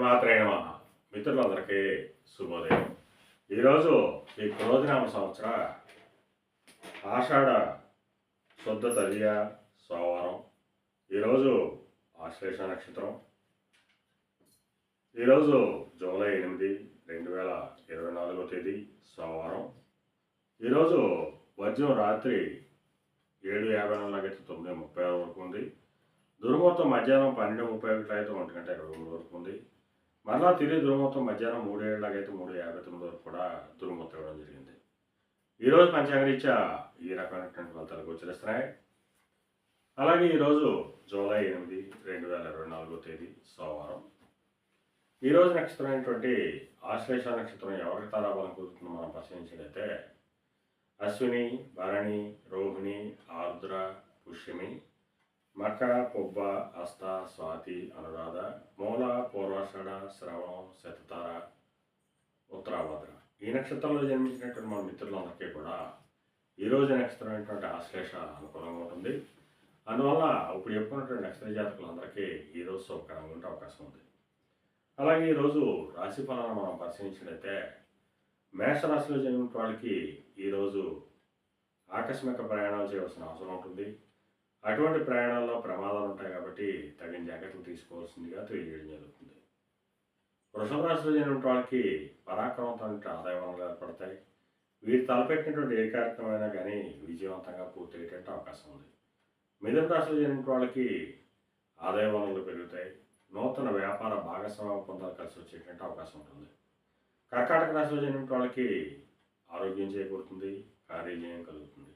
శ్రీమాత్రే నమః. మిత్రులందరికీ శుభోదయం. ఈరోజు ఈ క్రోధినామ సంవత్సర ఆషాఢ శుద్ధ తదియ సోమవారం. ఈరోజు ఆశ్లేష నక్షత్రం. ఈరోజు జూలై 8, 2024 తేదీ సోమవారం. ఈరోజు వజ్రం రాత్రి 7:54 9:30 వరకు ఉంది. దుర్ముహూర్తం మధ్యాహ్నం 12:31 అయితే 1:23 వరకు ఉంది. మరలా తిరిగి దుర్ముహూర్తం మధ్యాహ్నం 3:07 అయితే 3:59 వరకు కూడా దుర్ముహూర్తం ఇవ్వడం జరిగింది. ఈరోజు పంచాంగరీత్యా ఈ రకమైనటువంటి ఫలితాలు గోచరిస్తున్నాయి. అలాగే ఈరోజు జూలై 8, 2024 తేదీ సోమవారం. ఈరోజు నక్షత్రం అయినటువంటి ఆశ్లేష నక్షత్రం ఎవరికి తారాబలం కుదురుతుందో మనం పరిశీలించినట్లయితే అశ్విని, భరణి, రోహిణి, ఆర్ద్ర, పుష్యమి, మకర, పొబ్బ, హస్త, స్వాతి, అనురాధ, మూల, పూర్వాషాఢ, శ్రవణం, శతతార, ఉత్తరాభద్ర. ఈ నక్షత్రంలో జన్మించినటువంటి మన మిత్రులందరికీ కూడా ఈరోజు నక్షత్రం అయినటువంటి ఆశ్లేష అనుకూలంగా ఉంటుంది. అందువల్ల ఇప్పుడు చెప్పుకున్నటువంటి నక్షత్ర జాతకులందరికీ ఈరోజు శుభకరంగా ఉండే అవకాశం ఉంది. అలాగే ఈరోజు రాశి ఫలాలను మనం పరిశీలించినట్లయితే మేషరాశిలో జన్మిన వాళ్ళకి ఈరోజు ఆకస్మిక ప్రయాణాలు చేయవలసిన అవసరం ఉంటుంది. అటువంటి ప్రయాణాల్లో ప్రమాదాలు ఉంటాయి కాబట్టి తగిన జాగ్రత్తలు తీసుకోవాల్సిందిగా తెలియజేయడం జరుగుతుంది. వృషభ రాశిలో జరిగిన వాళ్ళకి పరాక్రమంతో ఆదాయ వనరులు ఏర్పడతాయి. వీరు తలపెట్టినటువంటి ఏ కార్యక్రమమైనా కానీ విజయవంతంగా పూర్తయ్యేటువంటి అవకాశం ఉంది. మిథున రాశిలో జరిగిన వాళ్ళకి ఆదాయ వనరులు పెరుగుతాయి. నూతన వ్యాపార భాగస్వామ్య ఒప్పందాలు కలిసి వచ్చేటువంటి అవకాశం ఉంటుంది. కర్కాటక రాశిలో జరిగిన వాళ్ళకి ఆరోగ్యం చేకూరుతుంది, కార్యజయం కలుగుతుంది.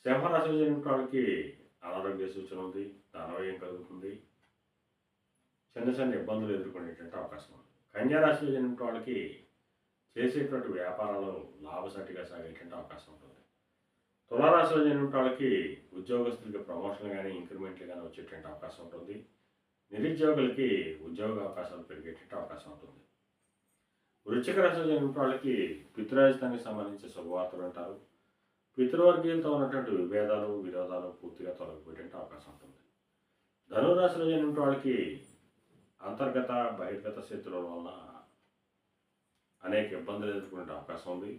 సింహరాశిలో జరిగిన వాళ్ళకి అనారోగ్య సూచన ఉంది, ధనవ్యయం కలుగుతుంది, చిన్న చిన్న ఇబ్బందులు ఎదుర్కొనేటువంటి అవకాశం ఉంది. కన్యారాశిలో జరిగిన వాళ్ళకి చేసేటువంటి వ్యాపారాలు లాభసాటిగా సాగేటువంటి అవకాశం ఉంటుంది. తులారాశిలో జరిగిన వాళ్ళకి ఉద్యోగస్తులకి ప్రమోషన్లు కానీ ఇంక్రిమెంట్లు కానీ వచ్చేటువంటి అవకాశం ఉంటుంది. నిరుద్యోగులకి ఉద్యోగ అవకాశాలు పెరిగేటువంటి అవకాశం ఉంటుంది. వృశ్చిక రాశిలో జరిగిన వాళ్ళకి పితృరాజధానికి సంబంధించి శుభవార్తలు అంటారు. పితృవర్గీయులతో ఉన్నటువంటి విభేదాలు, విరోధాలు పూర్తిగా తొలగిపోయేటువంటి అవకాశం ఉంటుంది. ధనురాశిలో జరిగిన వాళ్ళకి అంతర్గత బహిర్గత శత్రువుల వలన అనేక ఇబ్బందులు ఎదుర్కొనే అవకాశం ఉంది.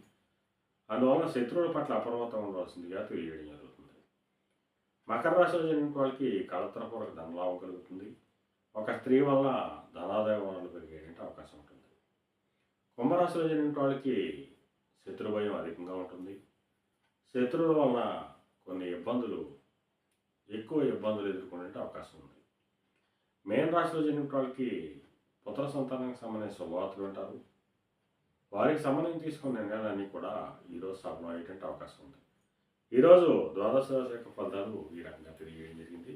అందువలన శత్రువుల పట్ల అప్రమత్తం ఉండవలసిందిగా తెలియజేయడం జరుగుతుంది. మకర రాశిలో జరిగిన వాళ్ళకి కళతరపూర్వక ధనలాభం కలుగుతుంది. ఒక స్త్రీ వల్ల ధనాదాయ వనరులు పెరిగేటువంటి అవకాశం ఉంటుంది. కుంభరాశిలో జరిగిన వాళ్ళకి శత్రు భయం అధికంగా ఉంటుంది. శత్రువుల వలన కొన్ని ఎక్కువ ఇబ్బందులు ఎదుర్కొనే అవకాశం ఉంది. మేన రాశిలో జరిగిన వాళ్ళకి పుత్ర సంతానానికి సంబంధించిన శుభవార్తలు అంటారు. వారికి సంబంధించి తీసుకున్న నిర్ణయాలన్నీ కూడా ఈరోజు సఫలం అయ్యేటువంటి అవకాశం ఉంది. ఈరోజు ద్వాదశ రాశి యొక్క ఫలితాలు ఈ రకంగా తెలియజేయడం జరిగింది.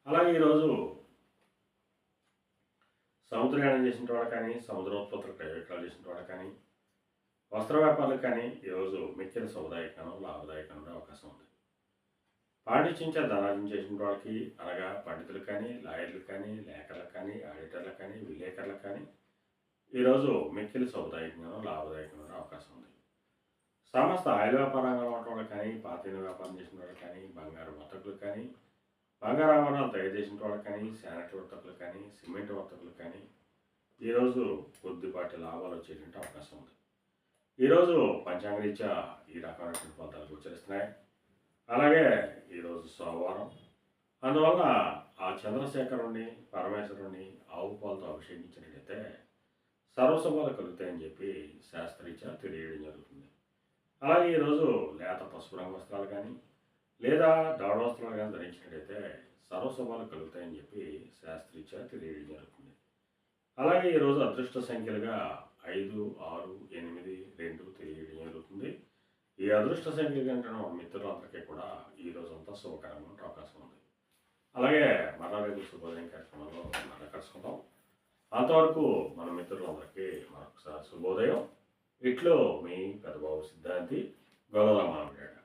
అలాగే ఈరోజు సముద్రయానం చేసిన వాడు కానీ, సముద్రోత్పత్తులు విక్రయాలు చేసిన వాడు కానీ, వస్త్ర వ్యాపారులకు కానీ ఈరోజు మిక్కిన శుభదాయకం, లాభదాయకం అవకాశం ఉంది. పాండిత్యంచే ధనార్జన చేసిన వాళ్ళకి అనగా పండితులకు కానీ, లాయర్లకు కానీ, లేఖర్లకు కానీ, ఆడిటర్లకు కానీ, విలేకరులకు కానీ ఈరోజు మిక్కిలి శుభదాయకంగా, లాభదాయకంగా అవకాశం ఉంది. సమస్త ఆయిల్ వ్యాపారంగా ఉన్న వాళ్ళకి కానీ, పాతీన వ్యాపారం చేసిన వాళ్ళకి కానీ, బంగారు వర్తకులకు కానీ, బంగారు ఆభరణాలు తయారు చేసిన వాళ్ళకి కానీ, శానిటరీ వర్తకులు కానీ, సిమెంట్ వర్తకులు కానీ ఈరోజు కొద్దిపాటి లాభాలు వచ్చేటువంటి అవకాశం ఉంది. ఈరోజు పంచాంగరీత్యా ఈ రకమైనటువంటి ఫలితాలు గోచరిస్తున్నాయి. అలాగే ఈరోజు సోమవారం. అందువల్ల ఆ చంద్రశేఖరుణ్ణి, పరమేశ్వరుణ్ణి ఆవు పాలతో అభిషేకించినట్లయితే సర్వశుభాలు కలుగుతాయని చెప్పి శాస్త్రరీత్యా తెలియడం జరుగుతుంది. అలాగే ఈరోజు లేత పసుపు రంగు వస్త్రాలు కానీ లేదా దౌడ వస్త్రాలు కానీ ధరించినట్లయితే సర్వశుభాలు కలుగుతాయని చెప్పి శాస్త్రీత్యా తెలియడం జరుగుతుంది. అలాగే ఈరోజు అదృష్ట సంఖ్యలుగా 5, 6, 8, 2 తెలియడం జరుగుతుంది. ఈ అదృష్ట సంఖ్యలు కంటే మిత్రులందరికీ కూడా ఈరోజు అంతా శుభకరంగా ఉండే అవకాశం ఉంది. అలాగే మరలా రేపు శుభోదయం కార్యక్రమంలో మరలా కలుసుకుందాం. అంతవరకు మన మిత్రులందరికీ మరొకసారి శుభోదయం. ఇట్లో మీ పెద్దబాబు సిద్ధాంతి గొల్లల మామిడాడు.